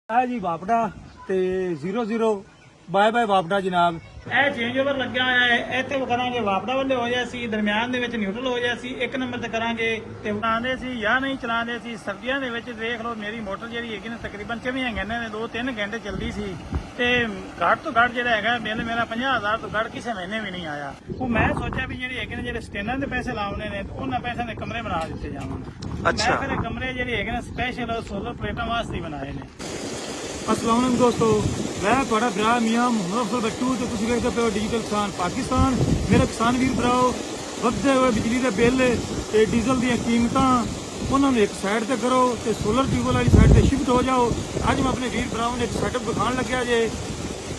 है जी वापडा ते 00 bye bye वापडा जनाब। ਇਹ ਚੇਂਜ ਓਵਰ ਲੱਗਿਆ ਹੋਇਆ ਹੈ। ਇੱਥੇ ਕਰਾਂਗੇ ਵਾਪੜਾ ਵੱਲੇ ਹੋ ਜਾਏ ਸੀ, ਦਰਮਿਆਨ ਦੇ ਵਿੱਚ ਨਿਊਟਰਲ ਹੋ ਜਾਏ ਸੀ, ਇੱਕ ਨੰਬਰ ਤੇ ਕਰਾਂਗੇ ਤੇ ਚਲਾਉਂਦੇ ਸੀ ਜਾਂ ਨਹੀਂ ਚਲਾਉਂਦੇ ਸੀ। ਸਰਦੀਆਂ ਦੇ ਵਿੱਚ ਦੇਖ ਲਓ ਮੇਰੀ ਮੋਟਰ ਜਿਹੜੀ ਹੈਗੀ ਨਾ ਤਕਰੀਬਨ 24 ਘੰਟੇ ਨੇ 2-3 ਘੰਟੇ ਚੱਲਦੀ ਸੀ ਤੇ ਘੱਟ ਤੋਂ ਘੱਟ ਜਿਹੜਾ ਹੈਗਾ ਬਿੱਲ ਮੇਰਾ 50,000 ਤੋਂ ਘੱਟ ਕਿਸੇ ਮਹੀਨੇ ਵੀ ਨਹੀਂ ਆਇਆ। ਉਹ ਮੈਂ ਸੋਚਿਆ ਵੀ ਜਿਹੜੀ ਹੈਗੇ ਨੇ ਜਿਹੜੇ ਸਟੇਨਾਂ ਦੇ ਪੈਸੇ ਲਾਉਣੇ ਨੇ ਉਹਨਾਂ ਪੈਸਿਆਂ ਦੇ ਕਮਰੇ ਬਣਾ ਦਿੱਤੇ ਜਾਵਣ। ਅੱਛਾ। ਮੈਂ ਫਿਰ ਇਹ ਕਮਰੇ ਜਿਹੜੇ ਹੈਗੇ ਨੇ ਸਪੈਸ਼ਲ ਸੋਲਰ ਪਲੇਟਾਂ ਵਾਸਤੇ ਹੀ ਬਣਾਏ ਨੇ। अस्सलाम वालेकुम दोस्तों, मैं तुहाडा भरा मियां मोहम्मद अफजल बट्टू ते तुसीं वेखदे पे हो डिजिटल किसान पाकिस्तान। मेरे किसान वीर भराओ, ਵਧਦੇ ਹੋਏ ਬਿਜਲੀ ਦੇ ਬਿੱਲ ਤੇ ਡੀਜ਼ਲ ਦੀਆਂ ਕੀਮਤਾਂ ਉਹਨਾਂ ਨੂੰ ਇੱਕ ਸਾਈਡ ਤੇ ਕਰੋ ਤੇ ਸੋਲਰ ਟਿਊਬਲ ਵਾਲੀ ਸਾਈਡ ਤੇ ਸ਼ਿਫਟ ਹੋ ਜਾਓ। ਅੱਜ ਮੈਂ ਆਪਣੇ ਵੀਰ ਭਰਾਵਾਂ ਨੂੰ ਇੱਕ ਸੈਟਅਪ ਦਿਖਾਉਣ ਲੱਗਿਆ ਜੇ।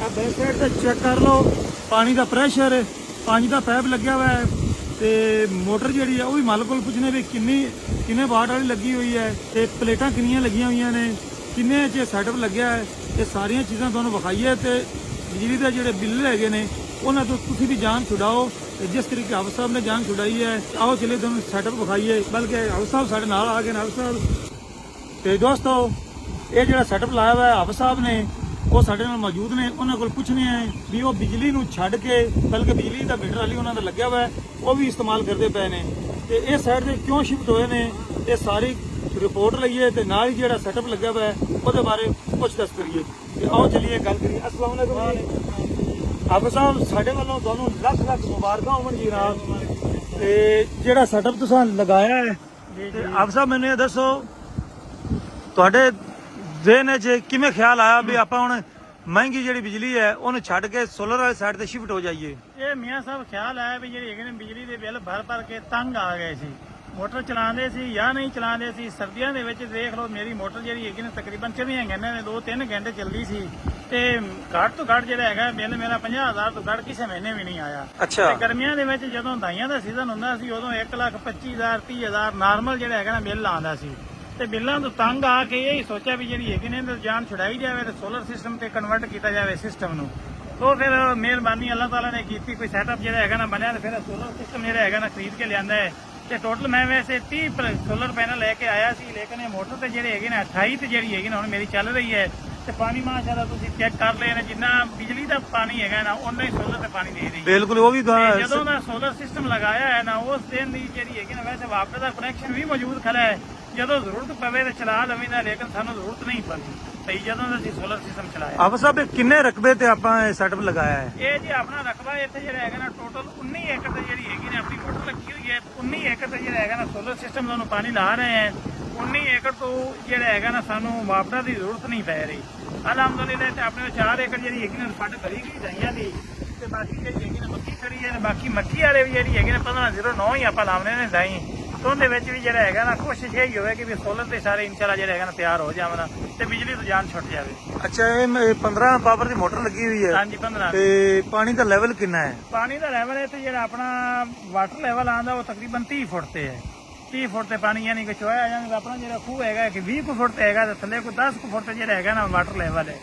ਆ ਬੈਕ ਸਾਈਡ ਤੇ ਚੈੱਕ ਕਰ ਲਓ ਪਾਣੀ ਦਾ ਪ੍ਰੈਸ਼ਰ, ਪਾਣੀ ਦਾ ਪਾਈਪ ਲੱਗਿਆ ਹੋਇਆ ਹੈ ਤੇ ਮੋਟਰ ਜਿਹੜੀ ਹੈ ਉਹ ਵੀ ਮਾਲਕ ਕੋਲ ਪੁੱਛਣੇ ਵੀ ਕਿੰਨੇ ਵਾਟ ਵਾਲੀ ਲੱਗੀ ਹੋਈ ਹੈ ਤੇ ਪਲੇਟਾਂ ਕਿੰਨੀਆਂ ਲੱਗੀਆਂ ਹੋਈਆਂ ਨੇ, ਕਿੰਨੇ ਚ ਸੈਟਅਪ ਲੱਗਿਆ ਹੈ। ਇਹ ਸਾਰੀਆਂ ਚੀਜ਼ਾਂ ਤੁਹਾਨੂੰ ਵਿਖਾਈਏ ਤੇ ਬਿਜਲੀ ਦੇ ਜਿਹੜੇ ਬਿੱਲ ਹੈਗੇ ਨੇ ਉਹਨਾਂ ਤੋਂ ਤੁਸੀਂ ਵੀ ਜਾਨ ਛੁਡਾਓ ਤੇ ਜਿਸ ਤਰੀਕੇ ਹਾਊਸ ਸਾਹਿਬ ਨੇ ਜਾਨ ਛੁਡਾਈ ਹੈ। ਆਓ ਚਲੇ ਤੁਹਾਨੂੰ ਸੈਟਅਪ ਵਿਖਾਈਏ। ਬਲਕਿ ਹਾਊਸ ਸਾਹਿਬ ਸਾਡੇ ਨਾਲ ਆ ਗਏ ਨੇ। ਹਾਊਸ ਸਾਹਿਬ ਤੇ ਦੋਸਤੋ ਇਹ ਜਿਹੜਾ ਸੈਟਅਪ ਲਾਇਆ ਹੋਇਆ ਹਾਊਸ ਸਾਹਿਬ ਨੇ ਉਹ ਸਾਡੇ ਨਾਲ ਮੌਜੂਦ ਨੇ। ਉਹਨਾਂ ਕੋਲ ਪੁੱਛਣੇ ਆ ਵੀ ਉਹ ਬਿਜਲੀ ਨੂੰ ਛੱਡ ਕੇ ਬਲਕਿ ਬਿਜਲੀ ਦਾ ਮੀਟਰ ਵਾਲੀ ਉਹਨਾਂ ਦਾ ਲੱਗਿਆ ਹੋਇਆ ਉਹ ਵੀ ਇਸਤੇਮਾਲ ਕਰਦੇ ਪਏ ਨੇ ਤੇ ਇਹ ਸਾਈਡ ਤੇ ਕਿਉਂ ਸ਼ਿਫਟ ਹੋਏ ਨੇ ਇਹ ਸਾਰੀ ਰਿਪੋਰਟ ਲਈਏ ਤੇ ਨਾਲ ਹੀ ਜਿਹੜਾ ਸੈਟਅਪ ਲੱਗਿਆ ਹੋਇਆ ਉਹਦੇ ਬਾਰੇ ਪੁੱਛ ਦੱਸ ਕਰੀਏ ਤੇ ਆਓ ਚਲੀਏ ਗੱਲ ਕਰੀਏ। अस्सलाम वालेकुम ਆਪ ਸਾਹਿਬ, ਸਾਡੇ ਵੱਲੋਂ ਤੁਹਾਨੂੰ ਲੱਖ ਲੱਖ ਮੁਬਾਰਕਾਂ ਹੋਣ ਜੀ ਜਨਾਬ। ਤੇ ਜਿਹੜਾ ਸੈਟਅਪ ਤੁਸੀਂ ਲਗਾਇਆ ਹੈ ਤੇ ਆਪ ਸਾਹਿਬ ਮੈਨੂੰ ਇਹ ਦੱਸੋ ਤੁਹਾਡੇ ਜ਼ਿਹਨ 'ਚ ਕਿਵੇਂ ਖਿਆਲ ਆਇਆ ਵੀ ਆਪਾਂ ਹੁਣ ਮਹਿੰਗੀ ਜਿਹੜੀ ਬਿਜਲੀ ਹੈ ਉਹਨੂੰ ਛੱਡ ਕੇ ਸੋਲਰ ਵਾਲੀ ਸਾਈਡ ਤੇ ਸ਼ਿਫਟ ਹੋ ਜਾਈਏ। ਇਹ ਮੀਆਂ ਸਾਹਿਬ ਖਿਆਲ ਆਇਆ ਵੀ ਜਿਹੜੇ ਹੈਗੇ ਨੇ ਬਿਜਲੀ ਦੇ ਬਿੱਲ ਭਰ ਕੇ ਤੰਗ ਆ ਗਏ ਸੀ। ਮੋਟਰ ਚਲਾਉਂਦੇ ਸੀ ਜਾਂ ਨਹੀਂ ਚਲਾਉਂਦੇ ਸੀ। ਸਰਦੀਆਂ ਦੇ ਵਿੱਚ ਦੇਖ ਲਓ ਮੇਰੀ ਮੋਟਰ ਜਿਹੜੀ ਹੈਗੀ ਨੇ ਤਕਰੀਬਨ 24 ਘੰਟੇ ਨੇ 2-3 ਘੰਟੇ ਚੱਲਦੀ ਸੀ ਤੇ ਘੱਟ ਤੋਂ ਘੱਟ ਜਿਹੜਾ ਹੈਗਾ ਬਿੱਲ ਮੇਰਾ 50,000 ਤੋਂ ਘੱਟ ਕਿਸੇ ਮਹੀਨੇ ਵੀ ਨਹੀਂ ਆਇਆ। ਅੱਛਾ। ਤੇ ਗਰਮੀਆਂ ਦੇ ਵਿੱਚ ਜਦੋਂ ਦਾਈਆਂ ਦਾ ਸੀਜ਼ਨ ਹੁੰਦਾ ਸੀ ਉਦੋਂ 1,25,000 30,000 ਨਾਰਮਲ ਜਿਹੜਾ ਹੈਗਾ ਨਾ ਬਿੱਲ ਆਉਂਦਾ ਸੀ ਤੇ ਬਿੱਲਾਂ ਤੋਂ ਤੰਗ ਆ ਕੇ ਇਹ ਸੋਚਿਆ ਵੀ ਜਿਹੜੀ ਹੈਗੀ ਨੇ ਜਾਨ ਛੁਡਾਈ ਜਾਵੇ ਤੇ ਸੋਲਰ ਸਿਸਟਮ ਤੇ ਕਨਵਰਟ ਕੀਤਾ ਜਾਵੇ ਸਿਸਟਮ ਨੂੰ। ਉਹ ਫਿਰ ਮਿਹਰਬਾਨੀ ਅੱਲਾਹ ਤਾਲਾ ਨੇ ਕੀਤੀ, ਕੋਈ ਸੈਟਅਪ ਜਿਹੜਾ ਹੈਗਾ ਨਾ ਬਣਿਆ ਤੇ ਫਿਰ ਸੋਲਰ ਸਿਸਟਮ ਜਿਹੜਾ ਹੈਗਾ ਨਾ ਖਰੀਦ ਕੇ ਲਿਆਂਦਾ ਹੈ ਤੇ ਟੋਟਲ ਮੈਂ ਵੈਸੇ 30 ਸੋਲਰ ਪੈਨਲ ਲੈ ਕੇ ਆਇਆ ਸੀ ਲੇਕਿਨ ਇਹ ਮੋਟਰ ਤੇ ਜਿਹੜੇ ਹੈਗੇ ਨੇ 28 ਤੇ ਜਿਹੜੀ ਹੈਗੀ ਨਾ ਹੁਣ ਮੇਰੀ ਚੱਲ ਰਹੀ ਹੈ ਤੇ ਪਾਣੀ ਮਾਸ਼ਾਅੱਲਾ ਤੁਸੀਂ ਚੈੱਕ ਕਰ ਲਏ ਨੇ ਜਿੰਨਾ ਬਿਜਲੀ ਦਾ ਪਾਣੀ ਹੈਗਾ ਨਾ ਉਹਨਾਂ ਹੀ ਸੋਲਰ ਤੇ ਪਾਣੀ ਦੇ ਰਹੀ ਹੈ। ਬਿਲਕੁਲ ਉਹ ਵੀ ਤੇ ਜਦੋਂ ਦਾ ਸੋਲਰ ਸਿਸਟਮ ਲਗਾਇਆ ਹੈ ਨਾ ਉਸ ਦਿਨ ਦੀ ਜਿਹੜੀ ਹੈਗੀ ਨਾ ਵੈਸੇ ਵਾਪਸ ਦਾ ਕਨੈਕਸ਼ਨ ਵੀ ਮੌਜੂਦ ਖੜਾ ਹੈ। ਜਦੋਂ ਜ਼ਰੂਰਤ ਪਵੇ ਤਾਂ ਚਲਾ ਲਵੀਦਾ ਲੇਕਿਨ ਸਾਨੂੰ ਜ਼ਰੂਰਤ ਨਹੀਂ ਪਈ ਸਹੀ ਜਦੋਂ ਦਾ ਅਸੀਂ ਸੋਲਰ ਸਿਸਟਮ ਚਲਾਇਆ। ਆਪ ਸਾਹਿਬ ਇਹ ਕਿੰਨੇ ਰਕਬੇ ਤੇ ਆਪਾਂ ਇਹ ਸੈਟਅਪ ਲਗਾਇਆ ਹੈ? ਇਹ ਜੀ ਆਪਣਾ ਰਕਬਾ ਇੱਥੇ ਜਿਹੜਾ ਹੈਗਾ ਨਾ ਟੋਟਲ 19 ਏਕੜ ਤੇ ਜਿਹੜੀ ਹੈਗੀ ਨੇ ਆਪਣੀ ਮੋਟਰ ਲੱਗੀ ਹੋਈ ਹੈ। 19 ਏਕੜ ਤੇ ਜਿਹੜਾ ਹੈਗਾ ਨਾ ਸੋਲਰ ਸਿਸਟਮ ਤੁਹਾਨੂੰ ਪਾਣੀ ਲਾ ਰਹੇ ਹੈ। 19 ਏਕੜ ਤੋਂ ਜਿਹੜਾ ਹੈਗਾ ਨਾ ਸਾਨੂੰ ਵਾਪੜਾ ਦੀ ਜ਼ਰੂਰਤ ਨਹੀਂ ਪੈ ਰਹੀ ਅਲਹਮਦੁਲਿਲਾ। ਤੇ ਆਪਣੇ 4 ਏਕੜ ਜਿਹੜੀ ਹੈਗੀ ਨਾ ਫੱਟ ਭਰੀ ਗਈ ਦਈਆਂ ਦੀ ਤੇ ਬਾਕੀ ਜਿਹੜੀ ਹੈਗੀ ਨਾ ਮੱਕੀ ਖੜੀ ਹੈ। ਬਾਕੀ ਮੱਕੀ ਵਾਲੇ ਵੀ ਜਿਹੜੀ ਹੈਗੀ ਨਾ 1509 ਹੀ ਆਪਾਂ ਲਾਉਣੇ ਨੇ ਦਾਈ तो ਉਹਦੇ ਵਿੱਚ ਵੀ ਜਿਹੜਾ ਹੈਗਾ ਨਾ ਕੋਸ਼ਿਸ਼ ਇਹ ਹੋਵੇ ਕਿ ਵੀ ਸੋਲਰ ਤੇ ਸਾਰੇ ਇਨਸ਼ਾਅੱਲਾ ਜਿਹੜਾ ਹੈਗਾ ਨਾ ਤਿਆਰ ਹੋ ਜਾਵਣ ਤੇ ਬਿਜਲੀ ਤੋਂ ਜਾਨ ਛੁੱਟ ਜਾਵੇ। ਅੱਛਾ, ਇਹ 15 ਪਾਵਰ ਦੀ ਮੋਟਰ ਲੱਗੀ ਹੋਈ ਹੈ। ਹਾਂਜੀ 15। ਤੇ ਪਾਣੀ ਦਾ ਲੈਵਲ ਕਿੰਨਾ ਹੈ? ਪਾਣੀ ਦਾ ਲੈਵਲ ਹੈ ਤੇ ਜਿਹੜਾ ਆਪਣਾ ਵਾਟਰ ਲੈਵਲ ਆਉਂਦਾ ਉਹ ਤਕਰੀਬਨ 30 ਫੁੱਟ ਤੇ ਹੈ। 30 ਫੁੱਟ ਤੇ ਪਾਣੀ ਯਾਨੀ ਕਿ ਚੋਇਆ ਜਾਂਦਾ। ਆਪਣਾ ਜਿਹੜਾ ਖੂਹ ਹੈਗਾ ਕਿ 20 ਫੁੱਟ ਤੇ ਹੈਗਾ ਤੇ ਥੱਲੇ ਕੋਈ 10 ਫੁੱਟ ਤੇ ਜਿਹੜਾ ਹੈਗਾ ਨਾ ਵਾਟਰ ਲੈਵਲ ਹੈ।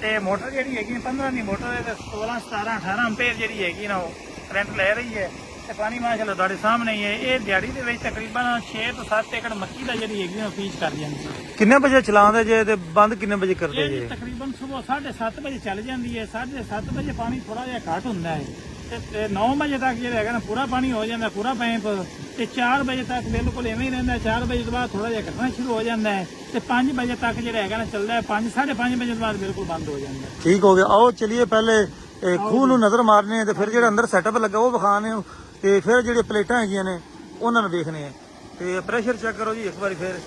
ਤੇ ਮੋਟਰ ਜਿਹੜੀ ਹੈਗੀ 15 ਦੀ ਮੋਟਰ ਹੈ ਤੇ 16 17 18 ਐਂਪੀਅਰ ਜਿਹੜੀ ਹੈਗੀ ਨਾ ਉਹ ਕਰੰਟ ਲੈ ਰਹੀ ਹੈ ਤੇ ਪਾਣੀ ਮਾਸ਼ਾਅੱਲਾ ਤੁਹਾਡੇ ਸਾਹਮਣੇ ਹੀ ਹੈ। ਇਹ ਦਿਹਾੜੀ ਦੇ ਵਿੱਚ ਤਕਰੀਬਨ 6 ਤੋਂ 7 ਏਕੜ ਮੱਕੀ ਦਾ ਜਿਹੜੀ ਹੈਗੀ ਉਹ ਪੀਚ ਕਰ ਜਾਂਦੀ ਹੈ। ਕਿੰਨੇ ਵਜੇ ਚਲਾਉਂਦੇ ਜੇ ਤੇ ਬੰਦ ਕਿੰਨੇ ਵਜੇ ਕਰਦੇ ਇਹ ਜੇ? ਜੀ ਤਕਰੀਬਨ ਸਵੇਰ 7:30 ਵਜੇ ਚੱਲ ਜਾਂਦੀ ਹੈ। 7:30 ਵਜੇ ਪਾਣੀ ਥੋੜਾ ਜਿਹਾ ਘੱਟ ਹੁੰਦਾ ਹੈ ਤੇ 9 ਵਜੇ ਤੱਕ ਜਿਹੜਾ ਹੈਗਾ ਨਾ ਪੂਰਾ ਪਾਣੀ ਹੋ ਜਾਂਦਾ ਪੂਰਾ ਪੈਂਪ ਤੇ 4 ਵਜੇ ਤੱਕ ਬਿਲਕੁਲ ਐਵੇਂ ਹੀ ਰਹਿੰਦਾ। 4 ਵਜੇ ਤੋਂ ਬਾਅਦ ਥੋੜਾ ਜਿਹਾ ਘਟਣਾ ਸ਼ੁਰੂ ਹੋ ਜਾਂਦਾ ਹੈ ਤੇ 5 ਵਜੇ ਤੱਕ ਜਿਹੜਾ ਹੈਗਾ ਨਾ ਚੱਲਦਾ ਹੈ। 5 5:30 ਵਜੇ ਤੋਂ ਬਾਅਦ ਬਿਲਕੁਲ ਬੰਦ ਹੋ ਜਾਂਦਾ ਹੈ। ਠੀਕ ਹੋ ਗਿਆ। ਆਓ ਚਲਿਏ ਪਹਿਲੇ ਖੂਹ ਨੂੰ ਨਜ਼ਰ ਮਾਰਨੇ ਤੇ ਫਿਰ ਜਿਹੜਾ ਅੰਦਰ ਸੈਟਅਪ ਲੱਗਾ ਉਹ ਵਿਖਾਣੇ ਤੇ ਫਿਰ ਜਿਹੜੇ ਪਲੇਟਾਂ ਹੈਗੀਆਂ ਨੇ ਉਹਨਾਂ ਨੂੰ ਵੇਖਣੇ ਆ ਤੇ ਪ੍ਰੈਸ਼ਰ ਚੈੱਕ ਕਰੋ ਜੀ ਇੱਕ ਵਾਰੀ ਫਿਰ।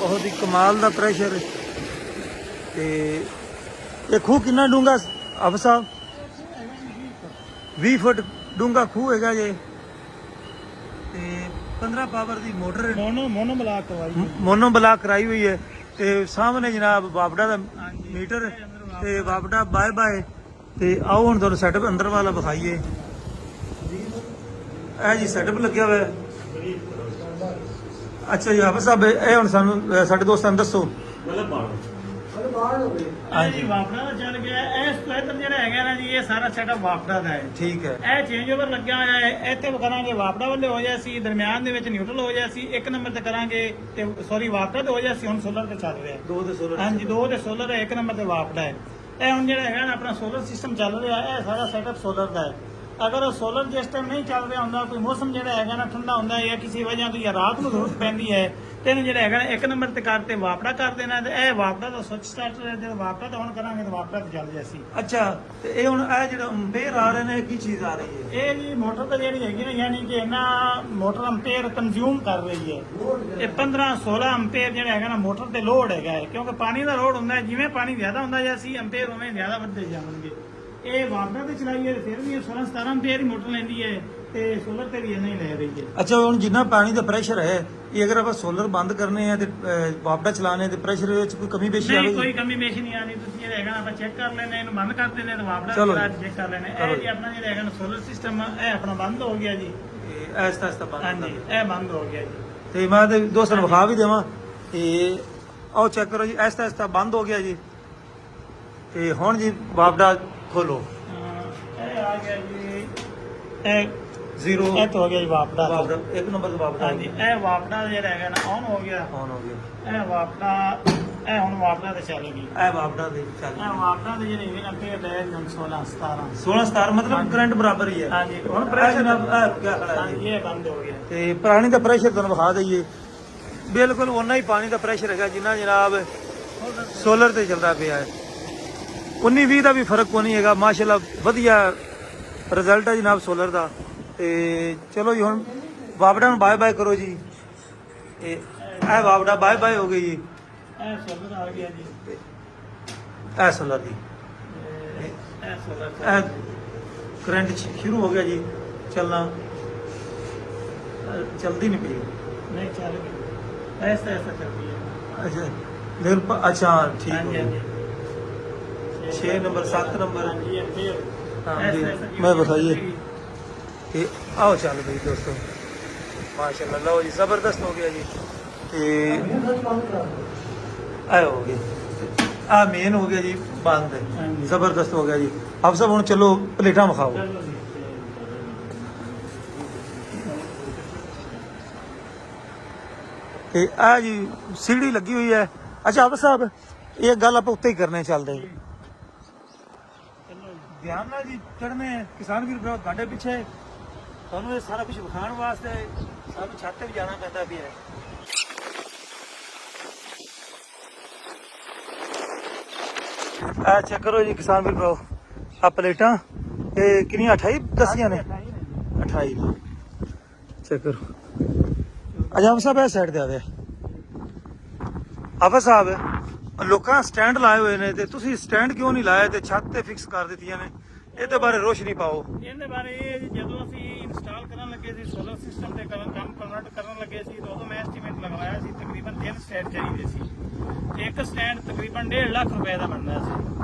ਬਹੁਤ ਹੀ ਕਮਾਲ ਦਾ ਪ੍ਰੈਸ਼ਰ। ਤੇ ਇਹ ਖੂਹ ਕਿੰਨਾ ਡੂੰਘਾ ਆਪ ਸਾਹਿਬ? 20 ਫੁੱਟ ਡੂੰਘਾ ਖੂਹ ਹੈਗਾ ਜੇ ਤੇ 15 ਪਾਵਰ ਦੀ ਮੋਟਰ ਮੋਨੋ ਬਲਾਕ ਕਰਵਾਈ ਮੋਨੋ ਬਲਾਕ ਕਰਾਈ ਹੋਈ ਹੈ ਤੇ ਸਾਹਮਣੇ ਜਨਾਬ ਵਾਪੜਾ ਦਾ ਮੀਟਰ ਤੇ ਵਾਪੜਾ ਬਾਏ ਬਾਏ। ਤੇ ਆਓ ਹੁਣ ਤੁਹਾਨੂੰ ਸੈਟਅਪ ਅੰਦਰ ਵਾਲਾ ਵਿਖਾਈਏ। ਇਹ ਜੀ ਸੈਟਅਪ ਲੱਗਿਆ ਹੋਇਆ। ਅੱਛਾ ਜੀ ਆਪ ਸਾਹਿਬ ਇਹ ਹੁਣ ਸਾਨੂੰ ਸਾਡੇ ਦੋਸਤਾਂ ਨੂੰ ਦੱਸੋ। ਇਹ ਜੀ ਵਾਪੜਾ ਦਾ ਚੱਲ ਗਿਆ। ਇਸ ਤੋਂ ਇੱਧਰ ਜਿਹੜਾ ਹੈਗਾ ਨਾ ਜੀ, ਇਹ ਸਾਰਾ ਸੈਟਅਪ ਵਾਪੜਾ ਦਾ ਹੈ। ਠੀਕ ਹੈ। ਇਹ ਚੇਂਜ ਓਵਰ ਲੱਗਿਆ ਹੋਇਆ ਹੈ। ਇੱਥੇ ਕਰਾਂਗੇ ਵਾਪੜਾ ਵੱਲੇ ਹੋ ਜਾਏ ਸੀ, ਦਰਮਿਆਨ ਦੇ ਵਿੱਚ ਨਿਊਟਰਲ ਹੋ ਜਾਏ ਸੀ, ਇੱਕ ਨੰਬਰ ਤੇ ਕਰਾਂਗੇ ਤੇ ਸੌਰੀ ਵਾਪੜਾ ਤੇ ਹੋ ਜਾਏ ਸੀ। ਹੁਣ ਸੋਲਰ ਤੇ ਚੱਲ ਰਿਹਾ 2 ਤੇ ਸੋਲਰ। ਹਾਂਜੀ 2 ਤੇ ਸੋਲਰ ਹੈ, ਇੱਕ ਨੰਬਰ ਤੇ ਵਾਪੜਾ ਹੈ। ਇਹ ਹੁਣ ਜਿਹੜਾ ਹੈਗਾ ਨਾ ਆਪਣਾ ਸੋਲਰ ਸਿਸਟਮ ਚੱਲ ਰਿਹਾ ਹੈ, ਇਹ ਸਾਰਾ ਸੈਟਅਪ ਸੋਲਰ ਦਾ ਹੈ। ਅਗਰ ਸੋਲਰ ਜਿਸ ਟਾਈਮ ਨਹੀਂ ਚੱਲ ਰਿਹਾ ਹੁੰਦਾ, ਕੋਈ ਮੌਸਮ ਜਿਹੜਾ ਹੈਗਾ ਨਾ ਠੰਡਾ ਹੁੰਦਾ ਹੈ ਜਾਂ ਕਿਸੇ ਵਜ੍ਹਾ ਤੋਂ ਜਾਂ ਰਾਤ ਨੂੰ ਜ਼ਰੂਰਤ ਪੈਂਦੀ ਹੈ, ਤੇ ਇਹਨੂੰ ਜਿਹੜਾ ਹੈਗਾ ਨਾ ਇੱਕ ਨੰਬਰ ਤੇ ਕਰਤੇ ਵਾਪੜਾ ਕਰ ਦੇਣਾ। ਤੇ ਇਹ ਵਾਪੜਾ ਦਾ ਸਵਿਚ ਸਟਾਰਟਰ ਹੈ। ਜਦੋਂ ਵਾਪੜਾ ਤਾਂ ਹੁਣ ਕਰਾਂਗੇ ਤਾਂ ਵਾਪੜਾ ਤੇ ਚੱਲ ਜਾਏ ਸੀ। ਅੱਛਾ, ਤੇ ਇਹ ਹੁਣ ਇਹ ਜਿਹੜਾ ਅੰਪੇਅਰ ਆ ਰਹੇ ਨੇ, ਕੀ ਚੀਜ਼ ਆ ਰਹੀ ਹੈ? ਇਹ ਜੀ ਮੋਟਰ ਤਾਂ ਜਿਹੜੀ ਹੈਗੀ ਨਾ, ਯਾਨੀ ਕਿ ਇਹਨਾਂ ਮੋਟਰ ਅੰਪੇਅਰ ਕੰਜ਼ਿਊਮ ਕਰ ਰਹੀ ਹੈ। ਇਹ 15-16 ਅੰਪੇਅਰ ਜਿਹੜਾ ਹੈਗਾ ਨਾ ਮੋਟਰ ਤੇ ਲੋਡ ਹੈਗਾ ਹੈ, ਕਿਉਂਕਿ ਪਾਣੀ ਦਾ ਲੋਡ ਹੁੰਦਾ ਹੈ। ਜਿਵੇਂ ਪਾਣੀ ਜ਼ਿਆਦਾ ਹੁੰਦਾ ਜਾਂ ਸੀ ਅੰਪੇਅਰ ਉਵੇਂ ਜ਼ਿਆਦਾ ਵੱਧਦੇ ਜਾਣਗੇ। ਇਹ ਵਾਪੜਾ ਤੇ ਚਲਾਈ ਹੈ ਫਿਰ ਵੀ 16-17 ਅੰਪੇਅਰ ਹੀ ਮੋਟਰ ਲੈਂਦੀ ਹੈ, ਤੇ ਸੋਲਰ ਤੇ ਵੀ ਇੰਨਾ ਹੀ ਲੈ ਰਹੀ ਹੈ। ਅੱਛਾ, ਹੁਣ ਜਿੰਨਾ ਪਾਣੀ ਦਾ ਪ੍ਰੈਸ਼ਰ ਹੈ, ਇਹ ਅਗਰ ਆਪਾਂ ਸੋਲਰ ਬੰਦ ਕਰਨੇ ਆ ਤੇ ਵਾਪੜਾ ਚਲਾਣੇ ਤੇ ਪ੍ਰੈਸ਼ਰ ਵਿੱਚ ਕੋਈ ਕਮੀ ਪੇਸ਼ੀ ਨਹੀਂ, ਆਵੇਗੀ? ਕੋਈ ਕਮੀ ਪੇਸ਼ੀ ਨਹੀਂ ਆਣੀ। ਤੁਸੀਂ ਇਹ ਹੈਗਾ ਨਾ ਆਪਾਂ ਚੈੱਕ ਕਰ ਲੈਣੇ, ਇਹਨੂੰ ਬੰਦ ਕਰ ਦਿੰਦੇ ਤੇ ਵਾਪੜਾ ਚਲੋ ਚਲਾ ਜੀ। ਚੈੱਕ ਕਰ ਲੈਣੇ। ਚਲੋ ਇਹ ਜੀ ਆਪਣਾ ਜਿਹੜਾ ਹੈਗਾ ਨਾ ਸੋਲਰ ਸਿਸਟਮ ਇਹ ਆਪਣਾ ਬੰਦ ਹੋ ਗਿਆ ਜੀ। ਇਹ ਆਹਿਸਤਾ ਆਹਿਸਤਾ ਬੰਦ ਹਾਂਜੀ ਹੁੰਦਾ। ਇਹ ਬੰਦ ਹੋ ਗਿਆ ਜੀ। ਤੇ ਮੈਂ ਤੇ ਦੋਸਤਾਂ ਨੂੰ ਵਿਖਾ ਵੀ ਦੇਵਾਂ। ਤੇ ਆਓ ਚੈੱਕ ਕਰੋ ਜੀ, ਆਹਿਸਤਾ ਆਹਿਸਤਾ ਬੰਦ ਹੋ ਗਿਆ ਜੀ। ਤੇ ਹੁਣ ਜੀ ਵਾਪੜਾ ਖੋਲੋ। ਇਹ ਆ ਗਿਆ ਜੀ, ਇਹ 0 ਇਹ ਤਾਂ ਹੋ ਗਿਆ ਜੀ ਵਾਪੜਾ। ਵਾਪੜਾ ਇੱਕ ਨੰਬਰ ਦਾ ਵਾਪੜਾ ਹਾਂਜੀ ਇਹ ਵਾਪੜਾ ਜਿਹੜਾ ਹੈਗਾ ਨਾ ਔਨ ਹੋ ਗਿਆ। ਆਨ ਹੋ ਗਿਆ। ਇਹ ਵਾਪੜਾ ਇਹ ਹੁਣ ਵਾਪੜਾ ਤੇ ਚੱਲੇਗੀ। ਇਹ ਵਾਪੜਾ ਦੇ ਚੱਲ ਇਹ ਵਾਪੜਾ ਦੇ ਜਿਹੜੇ ਹੈਗੇ ਨਾ ਪੇੜ ਲੈ ਹੁਣ 16-17 16-17 ਮਤਲਬ ਕਰੰਟ ਬਰਾਬਰ ਹੀ ਹੈ। ਹਾਂਜੀ ਹੁਣ ਪ੍ਰੈਸ਼ਰ ਪ੍ਰੈਸ਼ਰ ਕੀ ਖੜਾ ਹੈ ਹਾਂਜੀ ਇਹ ਬੰਦ ਹੋ ਗਿਆ। ਤੇ ਪਾਣੀ ਦਾ ਪ੍ਰੈਸ਼ਰ ਤੁਹਾਨੂੰ ਵਿਖਾ ਦਈਏ, ਬਿਲਕੁਲ ਉਨਾ ਹੀ ਪਾਣੀ ਦਾ ਪ੍ਰੈਸ਼ਰ ਹੈਗਾ ਜਿੰਨਾ ਜਨਾਬ ਸੋਲਰ ਤੇ ਚੱਲਦਾ ਪਿਆ ਹੈ। 19-20 ਦਾ ਵੀ ਫਰਕ ਕੋਈ ਨਹੀਂ ਹੈਗਾ। ਮਾਸ਼ਾਅੱਲਾ ਵਧੀਆ ਰਿਜ਼ਲਟ ਹੈ ਜਨਾਬ ਸੋਲਰ ਦਾ। ਤੇ ਚਲੋ ਜੀ ਹੁਣ ਵਾਪੜਾ ਨੂੰ ਬਾਏ ਬਾਏ ਕਰੋ ਜੀ। ਇਹ ਵਾਪੜਾ ਬਾਏ ਬਾਏ ਹੋ ਗਈ ਜੀ। ਇਹ ਸੋਲਰ ਆ ਗਿਆ ਜੀ। ਇਹ ਸੋਲਰ ਦੀ ਇਹ ਸੋਲਰ ਇਹ ਕਰੰਟ ਸ਼ੁਰੂ ਹੋ ਗਿਆ ਜੀ ਚੱਲਣਾ। ਚਲਦੀ ਨਹੀਂ ਪਈ। ਨਹੀਂ ਚੱਲ ਗਈ। ਐਸਾ ਚੱਲਦੀ ਹੈ। ਅੱਛਾ ਲੇਕਿਨ ਅੱਛਾ ਠੀਕ ਹਾਂਜੀ ਹੋ ਹਾਂਜੀ ਗਿਆ। 6 ਨੰਬਰ 7 ਨੰਬਰ ਹਾਂਜੀ ਇਹ ਫਿਰ हाँ जी, ऐसा मैं बताइए कि आओ चल भाई दोस्तों, माशाल्लाह लो जी जबरदस्त हो गया जी। आए हो गया आ मेन हो गया जी बंद, जबरदस्त हो गया जी। अब सब हूँ चलो प्लेटा विखाओ। चलो जी। ਤੇ ਆ ਜੀ ਸੀੜੀ ਲੱਗੀ ਹੋਈ ਹੈ। ਅੱਛਾ ਆਪ ਸਾਹਿਬ ਇਹ ਗੱਲ ਆਪਾਂ ਉੱਤੇ ਹੀ ਕਰਨੇ ਚੱਲਦੇ ਧਿਆਨ ਨਾਲ ਜੀ ਚੜਨੇ ਕਿਸਾਨ ਵੀਰ ਭਰਾ ਗਾਡੇ ਪਿੱਛੇ ਤੁਹਾਨੂੰ ਇਹ ਸਾਰਾ ਕੁਝ ਵਿਖਾਉਣ ਵਾਸਤੇ ਸਾਨੂੰ ਛੱਤ ਤੇ ਵੀ ਜਾਣਾ ਪੈਂਦਾ ਵੀ ਹੈ। ਆ ਚੈੱਕ ਕਰੋ ਜੀ ਕਿਸਾਨ ਵੀਰ ਭਰਾ, ਆ ਪਲੇਟਾਂ ਇਹ ਕਿੰਨੀਆਂ 28 ਦਸੀਆਂ ਨੇ 28 ਨੇ। ਚੈੱਕ ਕਰੋ। ਅਜਾਬ ਸਾਹਿਬ ਇਹ ਸਾਈਡ ਤੇ ਆ ਗਏ। ਆਫਾ ਸਾਹਿਬ ਲੋਕਾਂ ਸਟੈਂਡ ਲਾਏ ਹੋਏ ਨੇ ਤੇ ਤੁਸੀਂ ਸਟੈਂਡ ਕਿਉਂ ਨਹੀਂ ਲਾਇਆ ਤੇ ਛੱਤ ਤੇ ਫਿਕਸ ਕਰ ਦਿੱਤੀਆਂ ਨੇ? ਇਹਦੇ ਬਾਰੇ ਰੋਸ਼ਨੀ ਪਾਓ। ਇਹਦੇ ਬਾਰੇ ਜਦੋਂ ਅਸੀਂ ਇੰਸਟਾਲ ਕਰਨ ਲੱਗੇ ਸੀ ਸੋਲਰ ਸਿਸਟਮ ਤੇ ਕੰਮ ਕਨਵਰਟ ਕਰਨ ਲੱਗੇ ਸੀ ਤਾਂ ਉਦੋਂ ਮੈਂ ਐਸਟੀਮੇਟ ਲਗਾਇਆ ਸੀ ਤਕਰੀਬਨ 3 ਸਟੈਂਡ ਚਾਹੀਦੇ ਸੀ। ਇੱਕ ਸਟੈਂਡ ਤਕਰੀਬਨ 1.5 ਲੱਖ ਰੁਪਏ ਦਾ ਬਣਦਾ ਸੀ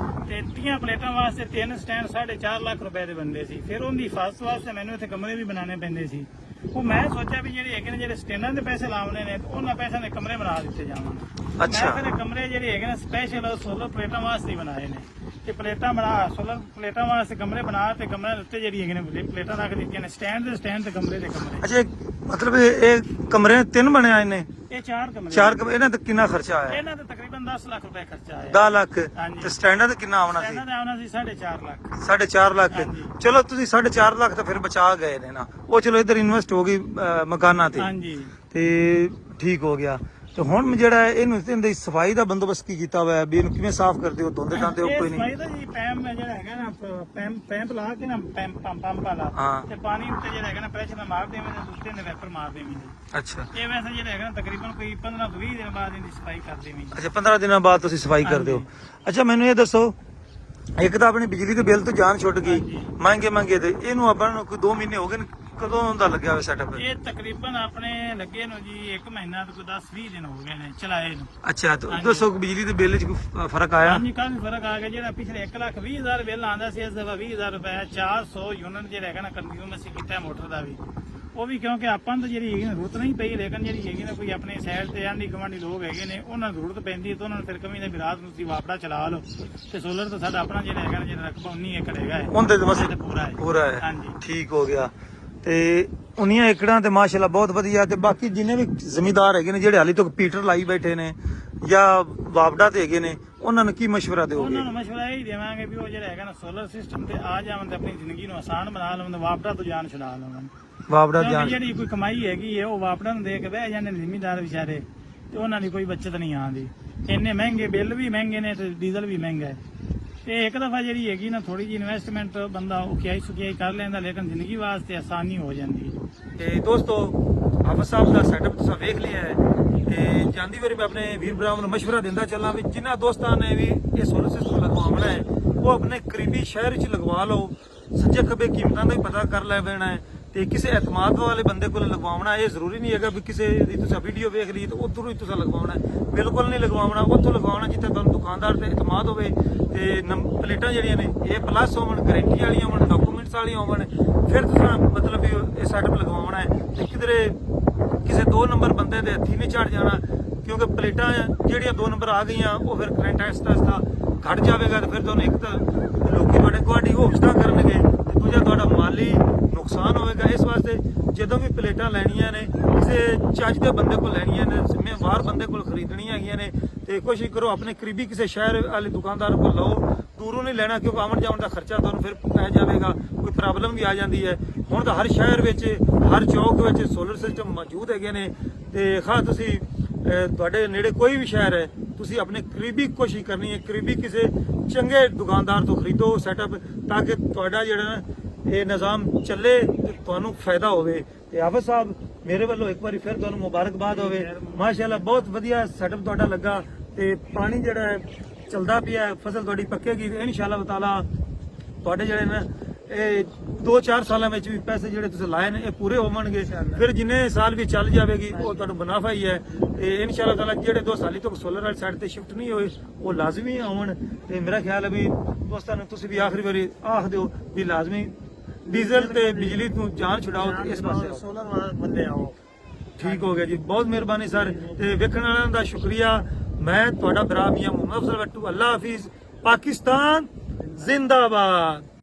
ਤੇ 30 ਪਲੇਟਾਂ ਵਾਸਤੇ 3 ਸਟੈਂਡ 4.5 ਲੱਖ ਰੁਪਏ ਦੇ ਬਣਦੇ ਸੀ। ਫਿਰ ਉਹਦੀ ਹਿਫਾਜ਼ਤ ਵਾਸਤੇ ਮੈਨੂੰ ਇੱਥੇ ਕਮਰੇ ਵੀ ਬਣਾਉਣੇ ਪੈਂਦੇ ਸੀ। ਉਹ ਮੈਂ ਸੋਚਿਆ ਵੀ ਜਿਹੜੇ ਹੈਗੇ ਨੇ ਜਿਹੜੇ ਸਟੈਂਡਾਂ ਦੇ ਪੈਸੇ ਲਾਉਣੇ ਨੇ ਉਹਨਾਂ ਪੈਸਿਆਂ ਦੇ ਕਮਰੇ ਬਣਾ ਦਿੱਤੇ ਜਾਵਣ। ਅੱਛਾ। ਮੈਂ ਫਿਰ ਕਮਰੇ ਜਿਹੜੇ ਹੈਗੇ ਨੇ ਸਪੈਸ਼ਲ ਸੋਲਰ ਪਲੇਟਾਂ ਵਾਸਤੇ ਬਣਾਏ ਨੇ ਤੇ ਪਲੇਟਾਂ ਬਣਾ ਸੋਲਰ ਪਲੇਟਾਂ ਵਾਸਤੇ ਕਮਰੇ ਬਣਾ ਤੇ ਕਮਰਿਆਂ ਦੇ ਉੱਤੇ ਜਿਹੜੀ ਹੈਗੇ ਨੇ ਪਲੇਟਾਂ ਰੱਖ ਦਿੱਤੀਆਂ ਨੇ ਸਟੈਂਡ ਤੇ ਕਮਰੇ ਦੇ ਕਮਰੇ। ਅੱਛਾ ਮਤਲਬ ਇਹ ਕਮਰੇ 3 ਬਣੇ ਆਏ ਨੇ? ਇਹ 4 ਕਮਰੇ। 4 ਕਮਰੇ। ਇਹਨਾਂ ਤੇ ਕਿੰਨਾ ਖਰਚਾ ਆਇਆ? ਇਹਨਾਂ ਤੇ ਤਕਰੀਬਨ 10 ਲੱਖ ਰੁਪਏ ਖਰਚਾ ਆਇਆ। 10 ਲੱਖ। ਹਾਂਜੀ। ਤੇ ਸਟੈਂਡਾਂ ਤੇ ਕਿੰਨਾ ਆਉਣਾ ਸੀ? ਇਹਨਾਂ ਦਾ ਆਉਣਾ ਸੀ 4.5 ਲੱਖ। 4.5 ਲੱਖ। ਹਾਂਜੀ। ਚਲੋ ਤੁਸੀਂ 4.5 ਲੱਖ ਤਾਂ ਫਿਰ ਬਚਾ ਗਏ ਨੇ ਨਾ। ਉਹ ਚਲੋ ਇੱਧਰ ਇਨਵੈਸਟ ਹੋ ਗਈ ਮਕਾਨਾਂ ਤੇ ਹਾਂਜੀ ਤੇ ਠੀਕ ਹੋ ਗਿਆ। ਤੇ ਹੁਣ ਜਿਹੜਾ ਇਹਨੂੰ ਇਹਦੀ ਸਫਾਈ ਦਾ ਬੰਦੋਬਸਤ ਕੀ ਕੀਤਾ ਹੋਇਆ ਵੀ ਇਹਨੂੰ ਕਿਵੇਂ ਸਾਫ਼ ਕਰਦੇ ਹੋ? ਧੁੰਦੇ ਤਾਂ ਕੋਈ ਇਹ ਨਹੀਂ। ਸਫਾਈ ਦਾ ਜੀ ਪੈਮ ਜਿਹੜਾ ਹੈਗਾ ਨਾ ਪੈਂਪ ਲਾ ਕੇ ਨਾ ਪੰਪ ਵਾਲਾ ਹਾਂ। ਤੇ ਪਾਣੀ ਉੱਤੇ ਜਿਹੜਾ ਹੈਗਾ ਨਾ ਪ੍ਰੈਸ਼ਰ ਨਾਲ ਮਾਰ ਦੇਵੇਂ ਤੇ ਦੂਸਰੇ ਨੇ ਵੈਪਰ ਮਾਰ ਦੇਵੇਂ ਜੀ। ਅੱਛਾ ਇਹ ਵੈਸੇ ਜਿਹੜਾ ਹੈਗਾ ਨਾ ਤਕਰੀਬਨ ਕੋਈ 15 ਤੋਂ 20 ਦਿਨ ਬਾਅਦ ਇਹਦੀ ਸਫਾਈ ਕਰ ਦੇਵੇਂ ਜੀ। ਅੱਛਾ 15 ਦਿਨਾਂ ਬਾਅਦ ਤੁਸੀਂ ਸਫਾਈ ਕਰਦੇ ਹੋ। ਅੱਛਾ ਮੈਨੂੰ ਇਹ ਦੱਸੋ, ਇੱਕ ਤਾਂ ਆਪਣੀ ਬਿਜਲੀ ਦੇ ਬਿੱਲ ਤੋਂ ਜਾਨ ਛੁੱਟ ਗਈ ਮਹਿੰਗੇ ਤੇ ਇਹਨੂੰ ਆਪਾਂ ਨੂੰ ਕੋਈ 2 ਮਹੀਨੇ ਹੋ ਗਏ ਨੇ, ਕਦੋਂ ਦਾ ਲੱਗਿਆ ਹੋਇਆ ਸੈਟਅਪ? ਇਹ ਤਕਰੀਬਨ ਆਪਣੇ ਲੱਗੇ ਨੂੰ ਜੀ 1 ਮਹੀਨਾ ਤੋਂ 10-20 ਦਿਨ ਹੋ ਗਏ ਨੇ ਚਲਾਏ ਨੂੰ। ਅੱਛਾ ਤਾਂ ਦੱਸੋ ਬਿਜਲੀ ਦੇ ਬਿੱਲ 'ਚ ਕੋਈ ਫਰਕ ਆਇਆ? ਹਾਂਜੀ ਕਾਫੀ ਫਰਕ ਆ ਗਿਆ। ਜਿਹੜਾ ਪਿਛਲੇ 1,20,000 ਬਿੱਲ ਆਉਂਦਾ ਸੀ ਇਸ ਦਫਾ 20,000 ਰੁਪਏ 400 ਯੂਨਿਟ ਜਿਹੜਾ ਹੈਗਾ ਨਾ ਕੰਜ਼ਿਊਮ ਅਸੀਂ ਕੀਤਾ ਮੋਟਰ ਦਾ ਵੀ ਉਹ ਵੀ ਕਿਉਂਕਿ ਆਪਾਂ ਨੂੰ ਤਾਂ ਜਿਹੜੀ ਹੈਗੀ ਨਾ ਜ਼ਰੂਰਤ ਨਹੀਂ ਪਈ, ਲੇਕਿਨ ਜਿਹੜੀ ਹੈਗੀ ਨਾ ਕੋਈ ਆਪਣੇ ਸਾਈਡ ਤੇ ਆਂਢੀ ਗੁਆਂਢੀ ਲੋਕ ਹੈਗੇ ਨੇ ਉਹਨਾਂ ਨੂੰ ਜ਼ਰੂਰਤ ਪੈਂਦੀ ਹੈ ਤਾਂ ਉਹਨਾਂ ਨੂੰ ਫਿਰ ਕਮੀ ਦੇ ਵੀ ਰਾਤ ਨੂੰ ਤੁਸੀਂ ਵਾਪੜਾ ਚਲਾ ਲਓ। ਤੇ ਸੋਲਰ ਤਾਂ ਸਾਡਾ ਆਪਣਾ ਜਿਹੜਾ ਹੈਗਾ ਨਾ ਜਿਹੜਾ ਰਕਬਾ 19 ਏਕੜ ਹੈਗਾ ਹੈ, ਉਹਦੇ ਤੇ ਬਸ ਤੇ ਪੂਰਾ ਹੈ। ਪੂਰਾ ਹੈ। ਹਾਂਜੀ ਠੀਕ ਹੋ ਗਿਆ। ਤੇ 19 ਏਕੜਾਂ ਤੇ ਮਾਸ਼ਾਅੱਲਾ ਬਹੁਤ ਵਧੀਆ। ਤੇ ਬਾਕੀ ਜਿੰਨੇ ਵੀ ਜ਼ਿਮੀਂਦਾਰ ਹੈਗੇ ਨੇ ਜਿਹੜੇ ਹਾਲੇ ਤੱਕ ਪੀਟਰ ਲਾਈ ਬੈਠੇ ਨੇ ਜਾਂ ਵਾਪੜਾ ਤੇ ਹੈਗੇ ਨੇ ਉਹਨਾਂ ਨੂੰ ਕੀ ਮਸ਼ਵਰਾ ਦਿਓਗੇ? ਉਹਨਾਂ ਨੂੰ ਮਸ਼ਵਰਾ ਇਹ ਦੇਵਾਂਗੇ ਵੀ ਉਹ ਜਿਹੜਾ ਹੈਗਾ ਨਾ ਸੋਲਰ ਸਿਸਟਮ ਤੇ ਆ ਜਾਵਣ ਤੇ ਆਪਣੀ ਜ਼ਿੰਦਗੀ ਨੂੰ ਆਸਾਨ ਬਣਾ ਲਵਣ, ਵਾਪੜਾ ਤੋਂ ਜਾਨ ਛੁਡਾ ਲਵਣ। ਵਾਪੜਾ ਕਿਉਂਕਿ ਜਾਣ ਜਿਹੜੀ ਕੋਈ ਕਮਾਈ ਹੈਗੀ ਹੈ ਉਹ ਵਾਪੜਾ ਨੂੰ ਦੇ ਕੇ ਬਹਿ ਜਾਂਦੇ ਨੇ ਜ਼ਿਮੀਂਦਾਰ ਵਿਚਾਰੇ, ਤੇ ਉਹਨਾਂ ਦੀ ਕੋਈ ਬੱਚਤ ਨਹੀਂ ਆਉਂਦੀ। ਇੰਨੇ ਮਹਿੰਗੇ ਬਿੱਲ ਵੀ ਮਹਿੰਗੇ ਨੇ ਤੇ ਡੀਜ਼ਲ ਵੀ ਮਹਿੰਗਾ ਹੈ। ਤੇ ਇੱਕ ਦਫਾ ਜਿਹੜੀ ਹੈਗੀ ਨਾ ਥੋੜੀ ਜਿਹੀ ਇਨਵੈਸਟਮੈਂਟ ਬੰਦਾ ਔਖਿਆਈ ਸੁਖਿਆਈ ਕਰ ਲੈਂਦਾ, ਲੇਕਿਨ ਜ਼ਿੰਦਗੀ ਵਾਸਤੇ ਆਸਾਨੀ ਹੋ ਜਾਂਦੀ ਹੈ। ਤੇ ਦੋਸਤੋ ਹਾਫਿਜ਼ ਸਾਹਿਬ ਦਾ ਸੈਟਅਪ ਤੁਸੀਂ ਵੇਖ ਲਿਆ ਹੈ। ਤੇ ਜਾਂਦੀ ਵਾਰੀ ਮੈਂ ਆਪਣੇ ਵੀਰ ਭਰਾਵਾਂ ਨੂੰ ਮਸ਼ਵਰਾ ਦਿੰਦਾ ਚੱਲਾਂ ਵੀ ਜਿਨ੍ਹਾਂ ਦੋਸਤਾਂ ਨੇ ਵੀ ਇਹ ਸੋਲਰ ਸਿਸਟਮ ਲਗਵਾਉਣਾ ਹੈ ਉਹ ਆਪਣੇ ਕਰੀਬੀ ਸ਼ਹਿਰ 'ਚ ਲਗਵਾ ਲਓ। ਸੱਜੇ ਖੱਬੇ ਕੀਮਤਾਂ ਦਾ ਵੀ ਪਤਾ ਕਰ ਲੈ ਲੈਣਾ ਹੈ ਤੇ ਕਿਸੇ ਇਤਮਾਦ ਵਾਲੇ ਬੰਦੇ ਕੋਲ ਲਗਵਾਉਣਾ। ਇਹ ਜ਼ਰੂਰੀ ਨਹੀਂ ਹੈਗਾ ਵੀ ਕਿਸੇ ਦੀ ਤੁਸੀਂ ਵੀਡੀਓ ਵੇਖ ਲਈ ਤੇ ਉੱਧਰੋਂ ਹੀ ਤੁਸੀਂ ਲਗਵਾਉਣਾ, ਬਿਲਕੁਲ ਨਹੀਂ ਲਗਵਾਉਣਾ। ਉੱਥੋਂ ਲਗਵਾਉਣਾ ਜਿੱਥੇ ਤੁਹਾਨੂੰ ਦੁਕਾਨਦਾਰ ਤੇ ਇਤਮਾਦ ਹੋਵੇ ਤੇ ਪਲੇਟਾਂ ਜਿਹੜੀਆਂ ਨੇ A+ ਹੋਵਣ, ਗਾਰੰਟੀ ਵਾਲੀਆਂ ਹੋਵਣ, ਡਾਕੂਮੈਂਟਸ ਵਾਲੀਆਂ ਹੋਵਣ, ਫਿਰ ਤੁਸੀਂ ਮਤਲਬ ਵੀ ਇਹ ਸੈਟਅਪ ਲਗਵਾਉਣਾ ਹੈ। ਤੇ ਕਿਧਰੇ ਕਿਸੇ 2 ਨੰਬਰ ਬੰਦੇ ਦੇ ਹੱਥੀ ਨਹੀਂ ਚੜ ਜਾਣਾ, ਕਿਉਂਕਿ ਪਲੇਟਾਂ ਜਿਹੜੀਆਂ 2 ਨੰਬਰ ਆ ਗਈਆਂ ਉਹ ਫਿਰ ਕਰੰਟ ਆਸਤਾ ਘਟ ਜਾਵੇਗਾ ਤੇ ਫਿਰ ਤੁਹਾਨੂੰ ਇੱਕ ਤਾਂ ਲੋਕੀ ਤੁਹਾਡੇ ਗੁਆਂਢੀ ਹੋਸਟਾ ਕਰਨਗੇ ਤੇ ਦੂਜਾ ਤੁਹਾਡਾ ਮਾਲੀ ਨੁਕਸਾਨ ਹੋਵੇਗਾ। ਇਸ ਵਾਸਤੇ ਜਦੋਂ ਵੀ ਪਲੇਟਾਂ ਲੈਣੀਆਂ ਨੇ ਕਿਸੇ ਚੱਜ ਦੇ ਬੰਦੇ ਕੋਲ ਲੈਣੀਆਂ ਨੇ, ਜ਼ਿੰਮੇਵਾਰ ਬੰਦੇ ਕੋਲ ਖਰੀਦਣੀਆਂ ਹੈਗੀਆਂ ਨੇ ਤੇ ਕੋਸ਼ਿਸ਼ ਕਰੋ ਆਪਣੇ ਕਰੀਬੀ ਕਿਸੇ ਸ਼ਹਿਰ ਵਾਲੇ ਦੁਕਾਨਦਾਰ ਕੋਲ ਲਓ। ਦੂਰੋਂ ਨਹੀਂ ਲੈਣਾ ਕਿਉਂਕਿ ਆਉਣ ਜਾਣ ਦਾ ਖਰਚਾ ਤੁਹਾਨੂੰ ਫਿਰ ਪੈ ਜਾਵੇਗਾ, ਕੋਈ ਪ੍ਰੋਬਲਮ ਵੀ ਆ ਜਾਂਦੀ ਹੈ। ਹੁਣ ਤਾਂ ਹਰ ਸ਼ਹਿਰ ਵਿੱਚ ਹਰ ਚੌਕ ਵਿੱਚ ਸੋਲਰ ਸਿਸਟਮ ਮੌਜੂਦ ਹੈਗੇ ਨੇ ਤੇ ਖਾਸ ਤੁਸੀਂ ਤੁਹਾਡੇ ਨੇੜੇ ਕੋਈ ਵੀ ਸ਼ਹਿਰ ਹੈ ਤੁਸੀਂ ਆਪਣੇ ਕਰੀਬੀ ਕੋਸ਼ਿਸ਼ ਕਰਨੀ ਹੈ ਕਰੀਬੀ ਕਿਸੇ ਚੰਗੇ ਦੁਕਾਨਦਾਰ ਤੋਂ ਖਰੀਦੋ ਸੈਟਅਪ, ਤਾਂ ਕਿ ਤੁਹਾਡਾ ਜਿਹੜਾ ਇਹ ਨਿਜ਼ਾਮ ਚੱਲੇ ਤੇ ਤੁਹਾਨੂੰ ਫਾਇਦਾ ਹੋਵੇ। ਤੇ ਹਾਫਿਜ਼ ਸਾਹਿਬ ਮੇਰੇ ਵੱਲੋਂ ਇੱਕ ਵਾਰੀ ਫਿਰ ਤੁਹਾਨੂੰ ਮੁਬਾਰਕਬਾਦ ਹੋਵੇ। ਮਾਸ਼ਾਅੱਲਾ ਬਹੁਤ ਵਧੀਆ ਸੈਟਅਪ ਤੁਹਾਡਾ ਲੱਗਾ ਤੇ ਪਾਣੀ ਜਿਹੜਾ ਹੈ ਚੱਲਦਾ ਪਿਆ, ਫਸਲ ਤੁਹਾਡੀ ਪੱਕੇਗੀ ਤੇ ਇਨਸ਼ਾਅੱਲਾ ਤਾਲਾ ਤੁਹਾਡੇ ਜਿਹੜੇ ਨੇ ਇਹ 2-4 ਸਾਲਾਂ ਵਿੱਚ ਵੀ ਪੈਸੇ ਜਿਹੜੇ ਤੁਸੀਂ ਲਾਏ ਨੇ ਇਹ ਪੂਰੇ ਹੋਵਣਗੇ। ਫਿਰ ਜਿੰਨੇ ਸਾਲ ਵੀ ਚੱਲ ਜਾਵੇਗੀ ਉਹ ਤੁਹਾਨੂੰ ਮੁਨਾਫਾ ਹੀ ਹੈ। ਤੇ ਇਨਸ਼ਾਅੱਲਾ ਤਾਲਾ ਜਿਹੜੇ ਦੋਸਤ ਹਾਲੀ ਤੱਕ ਸੋਲਰ ਵਾਲੀ ਸਾਈਡ ਤੇ ਸ਼ਿਫਟ ਨਹੀਂ ਹੋਏ ਉਹ ਲਾਜ਼ਮੀ ਆਉਣ। ਤੇ ਮੇਰਾ ਖਿਆਲ ਹੈ ਵੀ ਦੋਸਤਾਂ ਨੂੰ ਤੁਸੀਂ ਵੀ ਆਖਰੀ ਵਾਰੀ ਆਖ ਦਿਓ ਵੀ ਲਾਜ਼ਮੀ ਡੀਜ਼ਲ ਤੇ ਬਿਜਲੀ ਤੋਂ ਜਾਨ ਛੁਡਾਓ ਤੇ ਇਸ ਪਾਸੇ ਸੋਲਰ ਵਾਲੇ ਬੰਦੇ ਆਓ। ਠੀਕ ਹੋ ਗਿਆ ਜੀ, ਬਹੁਤ ਮਿਹਰਬਾਨੀ ਸਰ ਤੇ ਵੇਖਣ ਵਾਲਿਆਂ ਦਾ ਸ਼ੁਕਰੀਆ। ਮੈਂ ਤੁਹਾਡਾ ਭਰਾ ਮੀਆਂ ਮੁਹੰਮਦ ਅਫਜ਼ਲ ਬੱਟੂ। ਅੱਲਾ ਹਾਫਿਜ਼। ਪਾਕਿਸਤਾਨ ਜ਼ਿੰਦਾਬਾਦ।